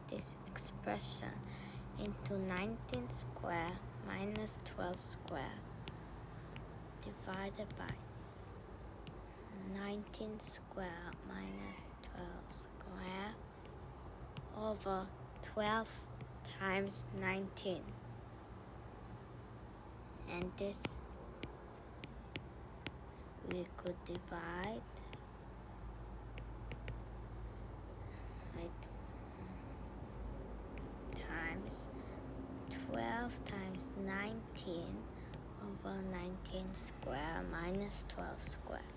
this expression into 19 square minus 12 square divided by 19 square minus 12 square over 12 times 19. And this we could divide times 12 times 19 over 19 square minus 12 square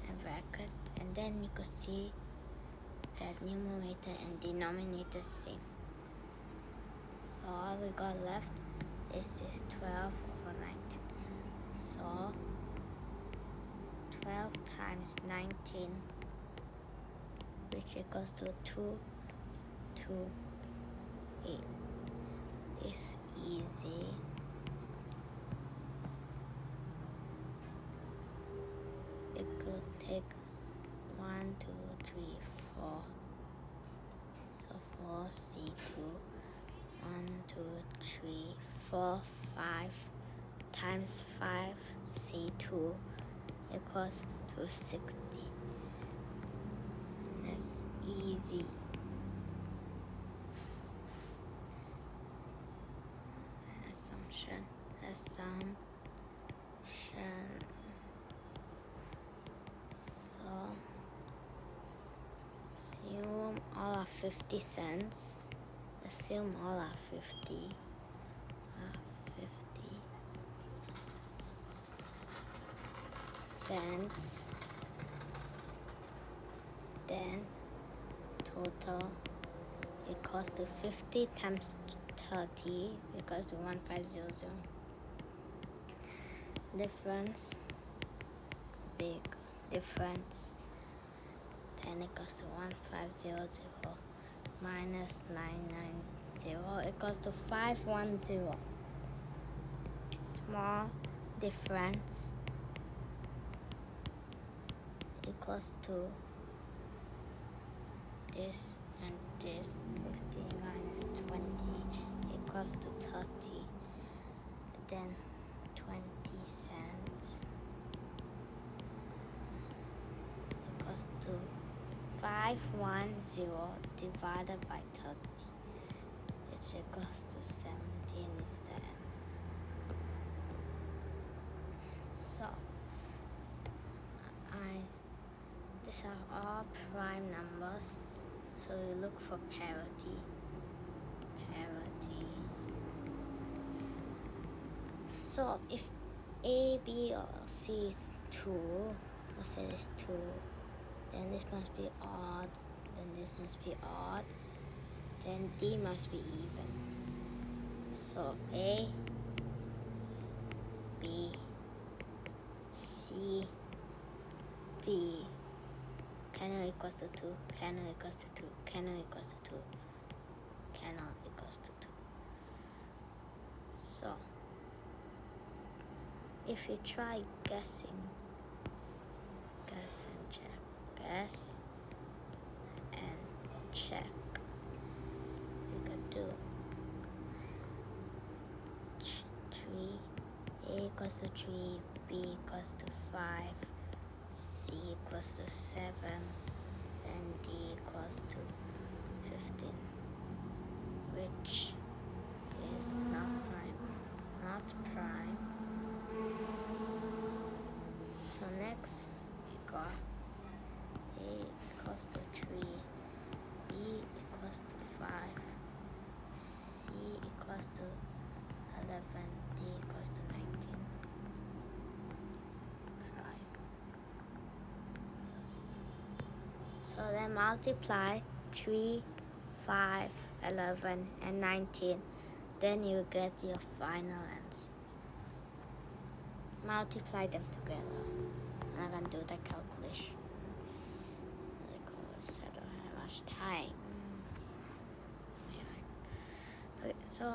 and bracket, and then you could see that numerator and denominator same. So all we got left is this 12 over 19. So 12 times 19, which equals to 228. It's easy. It could take 1, 2, 3, 4. So 4 C2. 1, 2, 3, 4, 5 times 5 C2 equals to 60. That's easy. Assumption. So assume all are 50 cents. Assume all are 50 cents. Then total equals to 50 times 30 equals to 1500. Difference, big difference. 10 equals to 1500 minus 990 equals to 510. Small difference equals to this and this. 50 minus 20 equals to 30. Then 20 cents equals to 510 divided by 30, which equals to 17 is the answer. So these are all prime numbers, so you look for parity. So if A, B, or C is 2, let's say it's 2, then this must be odd, then this must be odd, then D must be even. So A, B, C, D, cannot equals to 2, cannot equals to 2, cannot equals to 2, cannot equals to 2. So if you try guessing, guess and check, guess and check, you could do 3, A equals to 3, B equals to 5, C equals to 7, and D equals to 15, which is not prime. So next we got A equals to 3, B equals to 5, C equals to 11, D equals to 19. So then multiply 3, 5, 11, and 19. Then you get your final answer. Multiply them together. I'm going to do the calculation because I don't have much time. Okay, so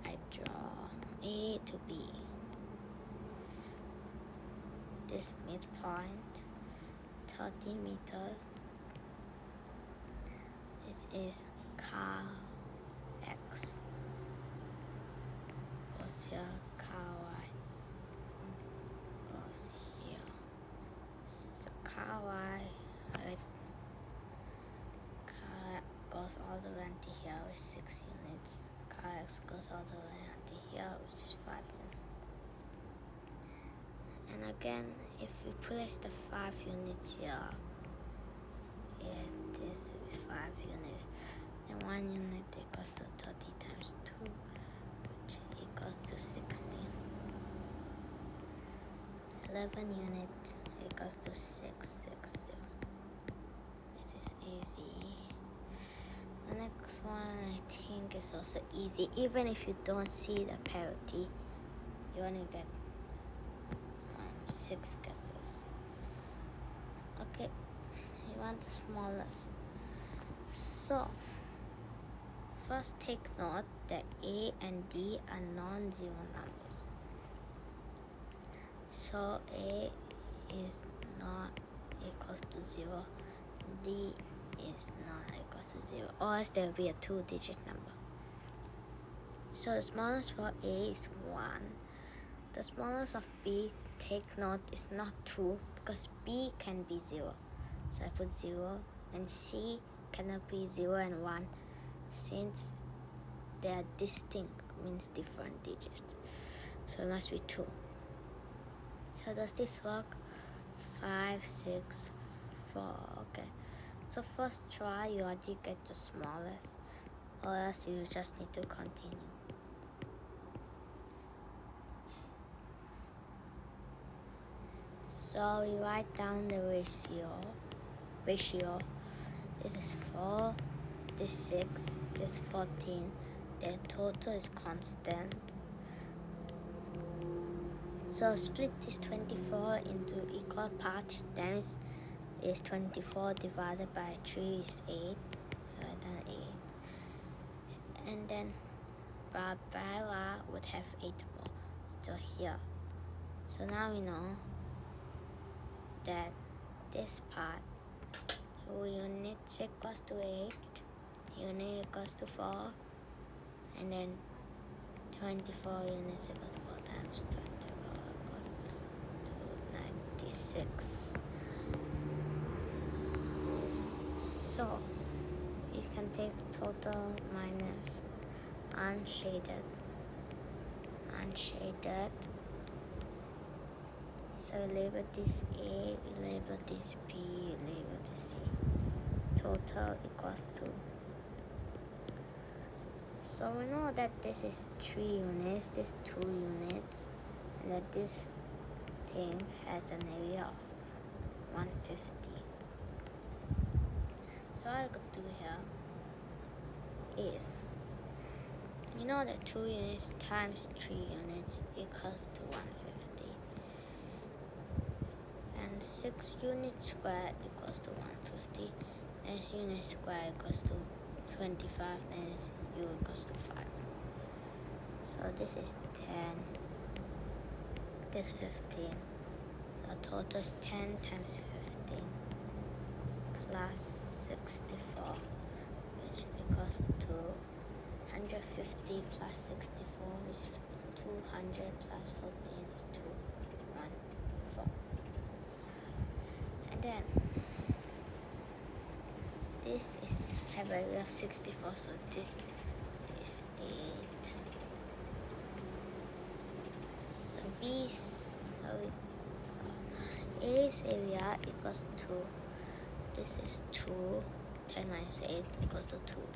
I draw A to B. This midpoint, 30 meters. This is car X goes here, car Y goes here. So car Y, car goes all the way until here, which is 6 units. Car X goes all the way until here, which is 5 units. And again, if we place the 5 units here, it is 5 units. And 1 unit equals to 30 times 2, which equals to 60. 11 units equals to 660. This is easy. The next one I think is also easy. Even if you don't see the parity, you only get 6 guesses. Okay, you want the smallest. So, first take note that A and D are non-zero numbers. So A is not equals to 0, D is not equals to 0, or else there will be a 2-digit number. So the smallest for A is 1. The smallest of B, take note, is not 2 because B can be 0. So I put 0, and C cannot be 0 and 1 since they are distinct, means different digits. So it must be 2. So does this work? 5, 6, 4, okay. So first try, you already get the smallest, or else you just need to continue. So we write down the ratio. This is 4, this 6, this 14. The total is constant. So split this 24 into equal parts. That is 24 divided by 3 is 8. So I done 8. And then Barbara would have 8 more. So here. So now we know that this part, 2 units equals to 8, unit equals to 4, and then 24 units equals to 4 times 24 equals to 96. So you can take total minus unshaded. So label this A, label this B, label this C. Total equals to. So we know that this is 3 units, this 2 units, and that this thing has an area of 150. So all I could do here is, you know that 2 units times 3 units equals to 150. And 6 units squared equals to 150. And S unit squared equals to 25. And S U equals to 5. So this is 10. This 15. The total is 10 times 15 plus 64, which equals to 150 plus 64, which is 200 plus 14 is 214. And then this is have a value of 64, so this is 8. So A's area equals 2. This is 2. 10 minus 8 equals to 2.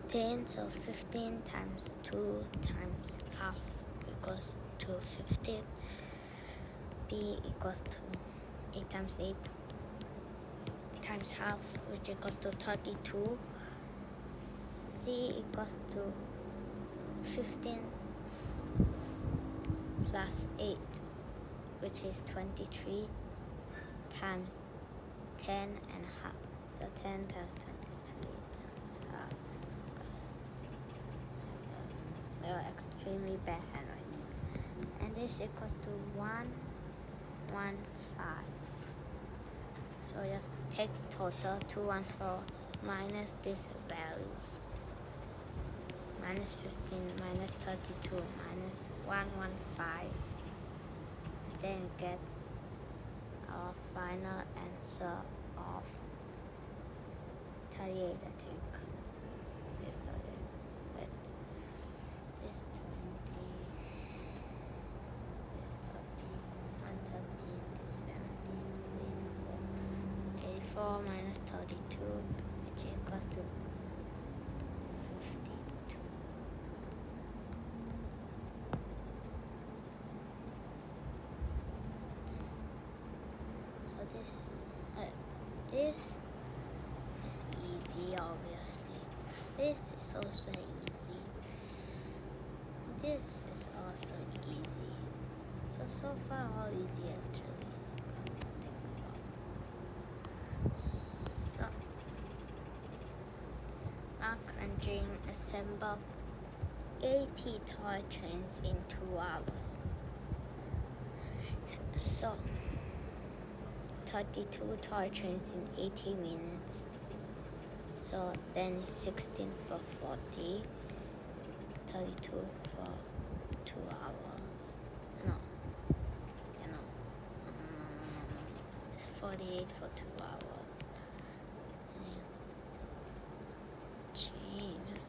15, so 15 times 2 times half equals to 15. B equals to 8 times 8 times half, which equals to 32. C equals to 15 plus 8, which is 23 times 10 and a half. So 10 times 23 times half. They are extremely bad handwriting. And this equals to 115. So just take total 214 minus these values. Minus 15, minus 32, minus 115. Then we get our final answer of 38, I think. This 38. Wait. This 20. This 30. 130. This 70. This 84. 84 minus 32, which equals to 52. So this is easy, obviously. This is also easy. This is also easy. So far all easy actually. Come to think about. So Mark and Jane assemble 80 toy trains in 2 hours. So 32 toy trains in 80 minutes. So then it's 16 for 40, 32 for 2 hours. No. It's 48 for 2 hours. James,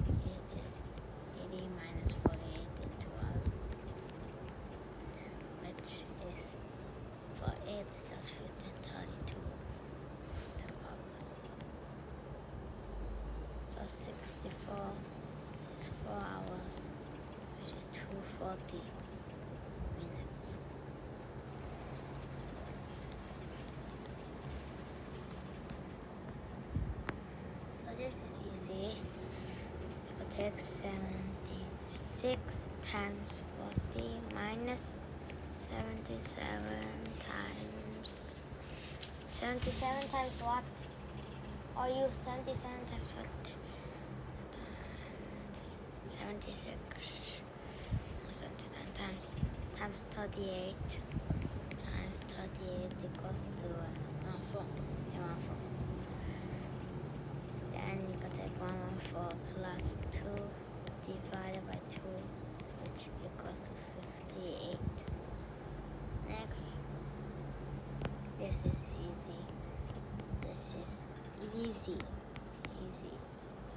it is 80 minus 48 in 2 hours, which is 48 is just 15, 32, 2 hours. So 64 is 4 hours, which is 240 minutes. So this is easy. It will take 76 times 40 minus 77 times 77 times what? Or you 77 times what? 76 77 times 38 times 38 equals to 4. Then you can take 114 plus 2 divided by 2, which equals to 58. Next, this is easy. This is easy.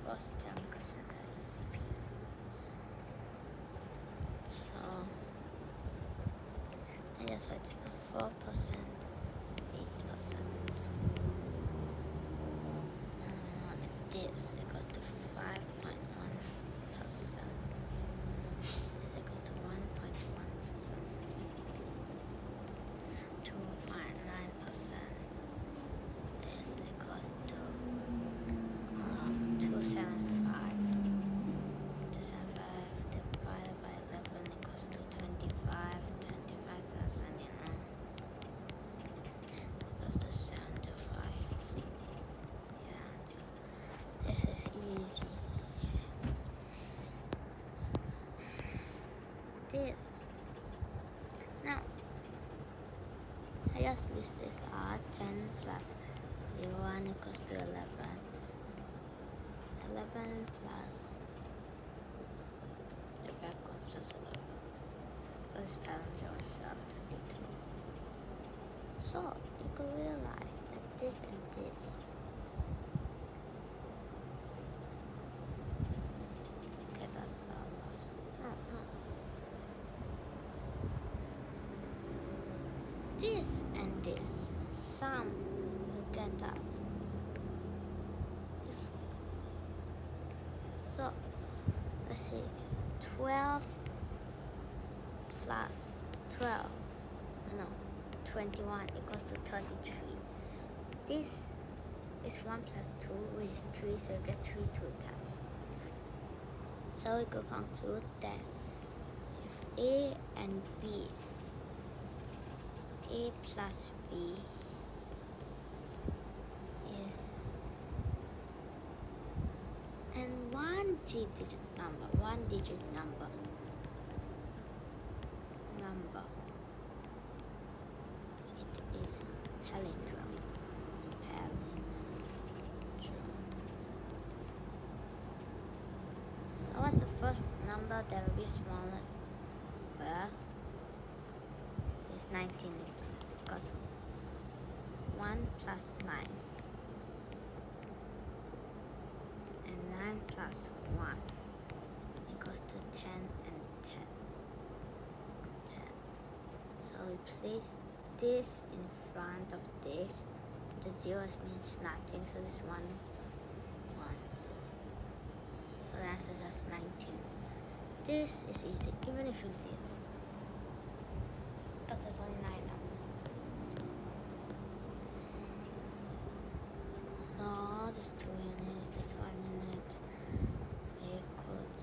First 10 questions are easy peasy. So, and that's why it's not 4%, 8%. This equals to 5.1%. This equals to 1.1%. 2.9%. This equals to 275. 275 divided by 11 equals to 25,000, equals to 75. Yeah, so this is easy. This. Now, I just list this out. 10 plus 1 equals to 11. 11 plus the back was just 11. But this balance yourself 22. So you can realize that this and this get us ours. No. This and this sum will get us. So let's see, 12 plus 12, 21 equals to 33. This is 1 plus 2, which is 3, so you get 3 2 times. So we could conclude that if A and B, A plus B is and one digit number, it is palindrome. number that will be smallest, well, is 19, because 1 plus 9 and 9 plus 1 equals to 10 and 10. So we place this in front of this. The zeros means nothing, so this 1, 1. So the answer is just 19. This is easy, even if you do this, because there's only 9 numbers. So this 2 units, this 1 unit, we could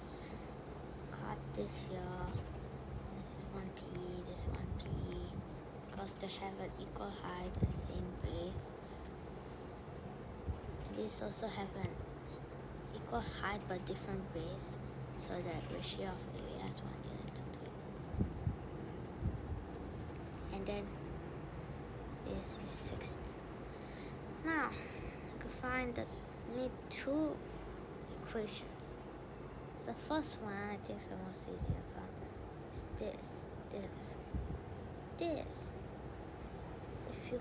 cut this here. This is 1p, this 1p, because they have an equal height and same base. These also have an equal height but different base, so the ratio of area is 1 unit to 2 units. And then this is 60. Now you can find that we need 2 equations. So the first one, I think is the most easiest one, is this. If you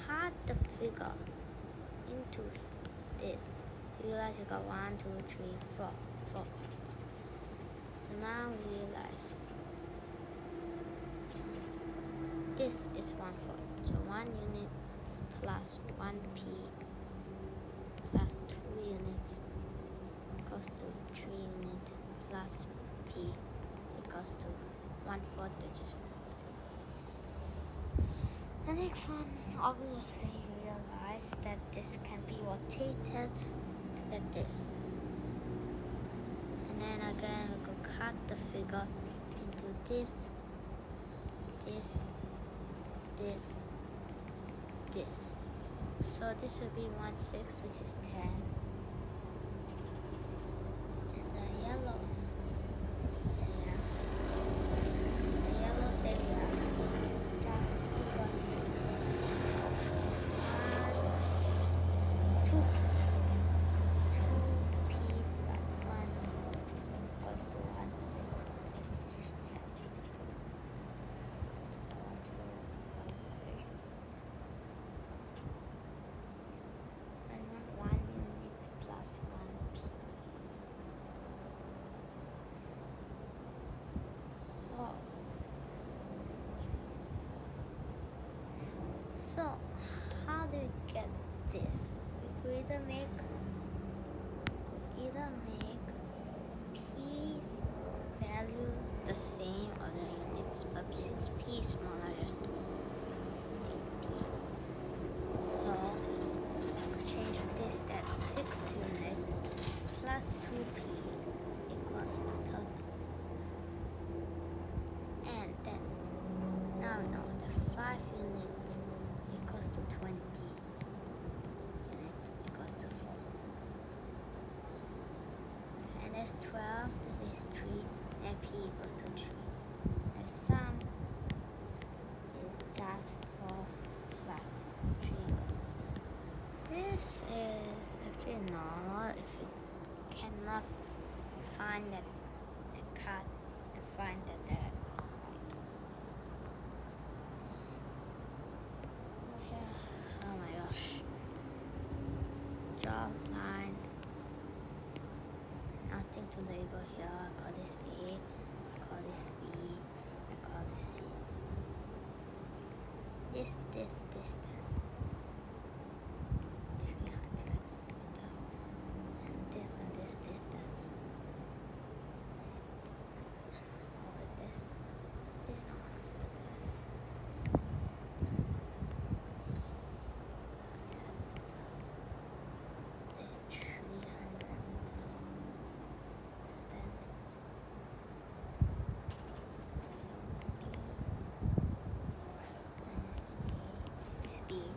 cut the figure into this, you realize you got 1, 2, 3, 4 parts. So now we realize this is 1/4. So 1 unit plus 1p plus 2 units equals to 3 units plus p equals to 1/4, which is 50. The next one, obviously you realize that this can be rotated to get this. And then again we could cut the figure into this, this. So this will be 1/6, which is 10. And the yellows, the yellows area just equals to 2p plus 1 equals to 1/6 of this, which is 10. I want 1 unit plus 1p. So how do you get this? We could either make p's value the same or the units, but since p is smaller, just do p. So I could change this, that 6 unit plus 2p equals to 30. And then now we know the 5 units equals to 20. Unit equals to 4. And there's 12, this is 3, and p equals to 3. The sum is just 4 plus 3 equals to 7. This is actually normal if you cannot find that cut and find that direct height. Oh my gosh. Draw line. Nothing to label here. I call this A, I call this B, I call this C. This distance. 300 meters. And this distance. This not 100 meters. This 300 meters. Then so B minus A speed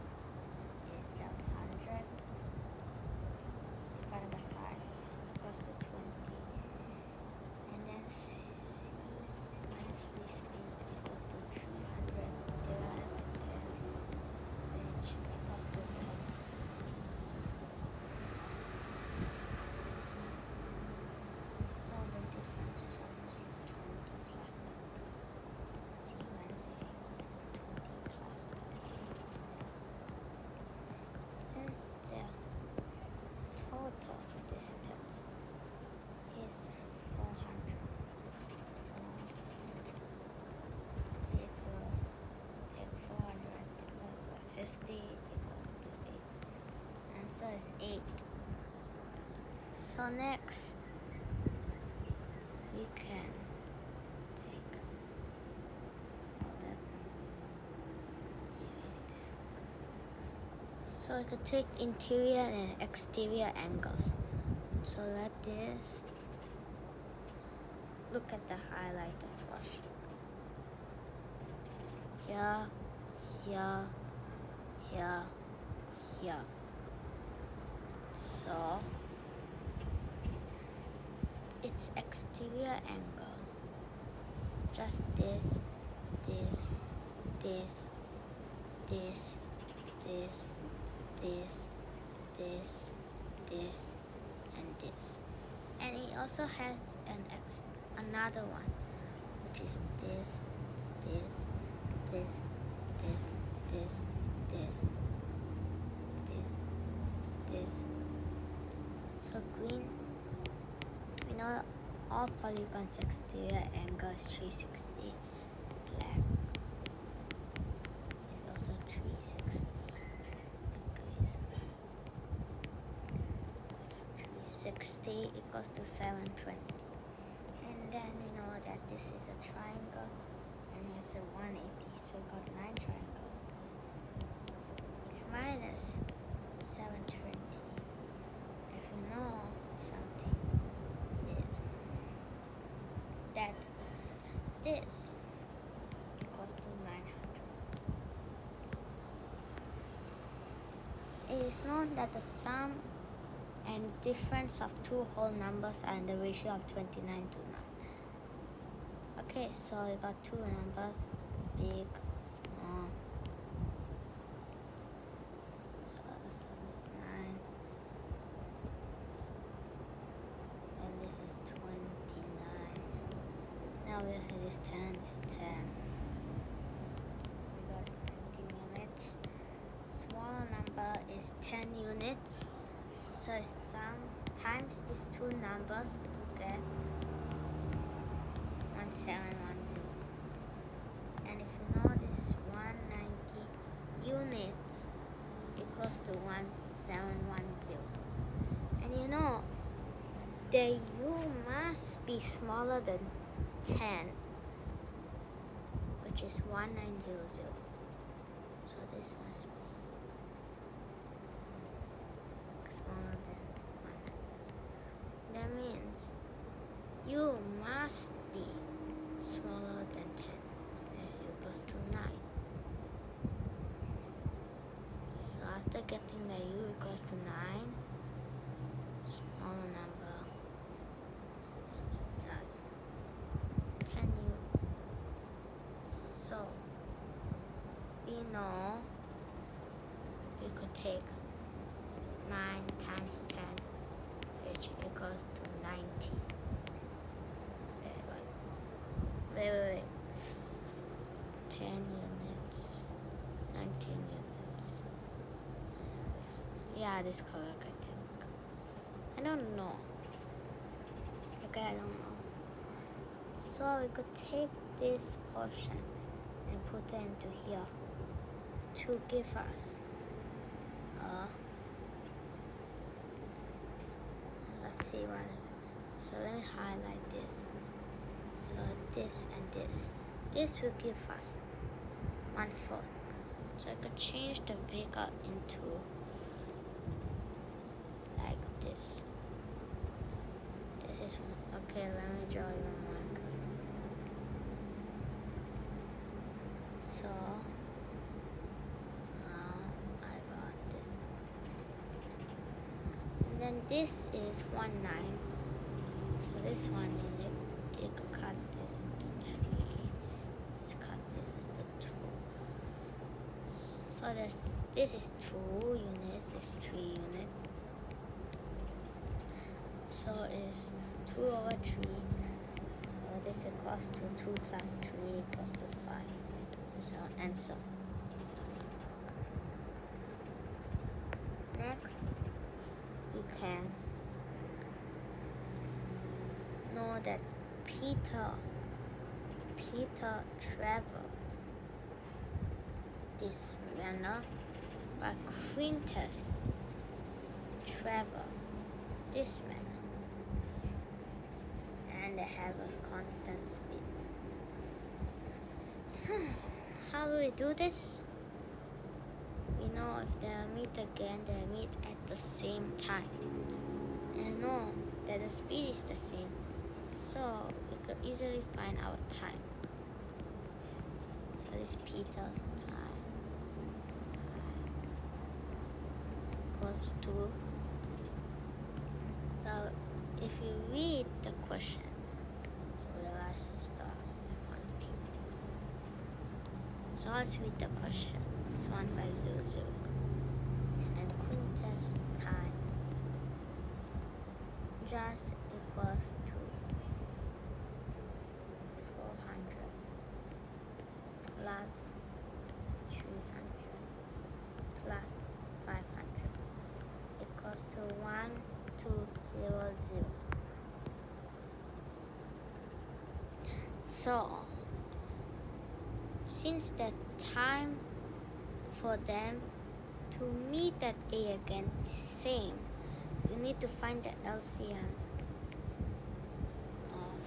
So it's 8. So next we can take all that. Erase this. So we could take interior and exterior angles. So let this. Look at the highlighter portion. Here, here, here, here. So its exterior angle is just this, this, this, this, this, this, this, this, and this. And it also has another one, which is this, this, this, this, this, this, this, this. So green, we know all polygons exterior angle is 360. Black is also 360 degrees. 360 equals to 720. And then we know that this is a triangle and it's a 180, so we got 9 triangles. Minus 720. If you know something, is that this equals to 900. It is known that the sum and difference of two whole numbers are in the ratio of 29 to 9. Okay, so we got two numbers, big, small. So the sum is 9. And this is 29. Now we say this 10 is 10. So we got 19 units. Small number is 10 units. So sum times these two numbers to get 1710. And if you know this 190 units equals to 1710. And you know that U must be smaller than 10, which is 1900. So this must be smaller than 1900. That means U must be smaller than 10, as U equals to 9. So after getting the U equals to 9, smaller number is just 10U. So we know we could take 9 times 10, which equals to 90. Wait. 10 units, 19 units. Yeah, this correct, I think. I don't know. Okay, I don't know. So we could take this portion and put it into here to give us let's see what it is. So let me highlight this. So this and this. This will give us 1/4. So I could change the figure into like this. This is okay. Let me draw even more. So now I got this. And then this is 1/9. So this one you could cut this into 3. Let's cut this into 2. So this is 2 units, this is 3 units. So it's 2 over 3. So this equals to 2 plus 3 equals to 5. That's our answer. Next, we can know that Peter traveled this manner, but Quintus travel this manner, and they have a constant speed. So, how do we do this? We know if they meet again, they meet at the same time. And know that the speed is the same, so we could easily find our time. So this Peter's time equals to, well, if you read the question, you realize it starts at 1 Q. So let's read the question. It's 1500. And Quintus time just equals to 400 plus 300 plus 500 equals to 1200. So, since the time for them to meet at A again is same, you need to find the LCM of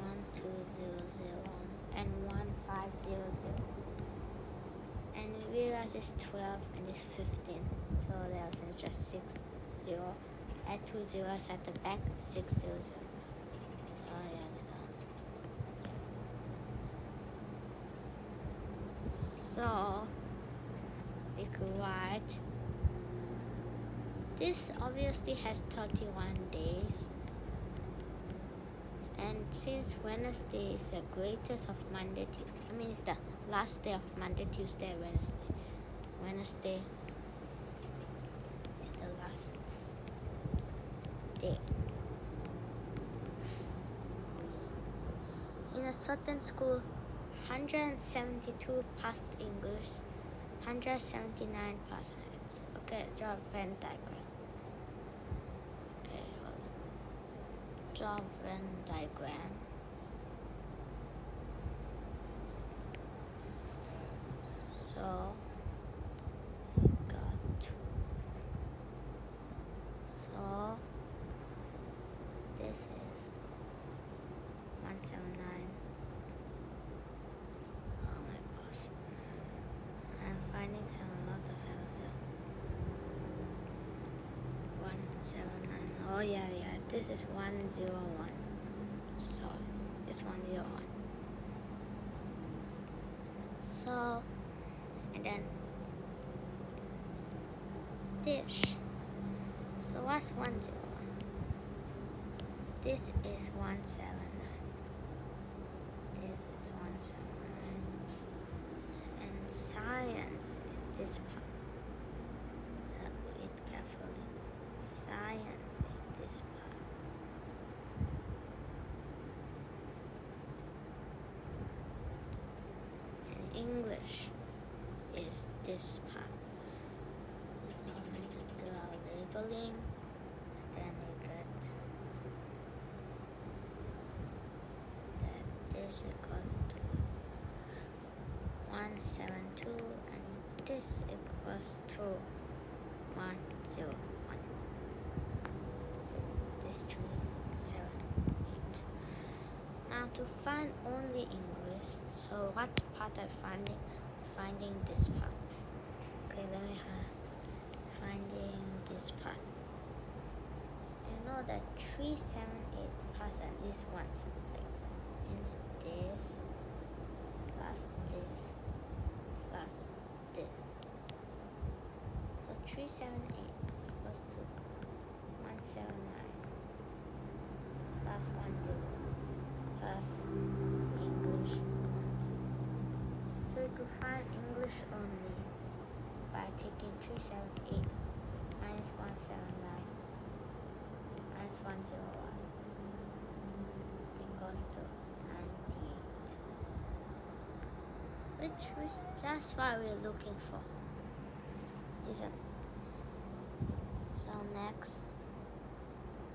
1200 and 1500. And we realize it's 12 and it's 15, so the LCM is just 60. Add 2 zeros at the back, 600. Oh yeah, so we could write, this obviously has 31 days, and since Wednesday is the greatest of Monday, it's the last day of Monday, Tuesday, Wednesday. Wednesday is the last day. In a certain school, 172 passed English, 179 passed science. Okay, draw a Venn diagram. Okay, hold on. Draw a Venn diagram. So, got two. So, this is 179. Finding some lot of errors here. 179. Oh yeah. This is 101. So it's 101. So, and then dish. So what's 101? This is 179. This is 179. Science is this part. So read carefully. Science is this part. And English is this part. So I'm going to do our labeling. And then we get that this equals to 172 and this equals to 101. This 3, 7, 8. Now to find only English, so what part I'm finding this part. Okay, let me finding this part. You know that 3, 7, 8 pass at least once. Means this plus this plus this. So 378 equals to 179 plus 10 plus English only. So you could find English only by taking 378 minus 179 minus 101 equals to 98. Which is just what we're looking for, isn't it? So next,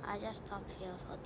I just stop here for today.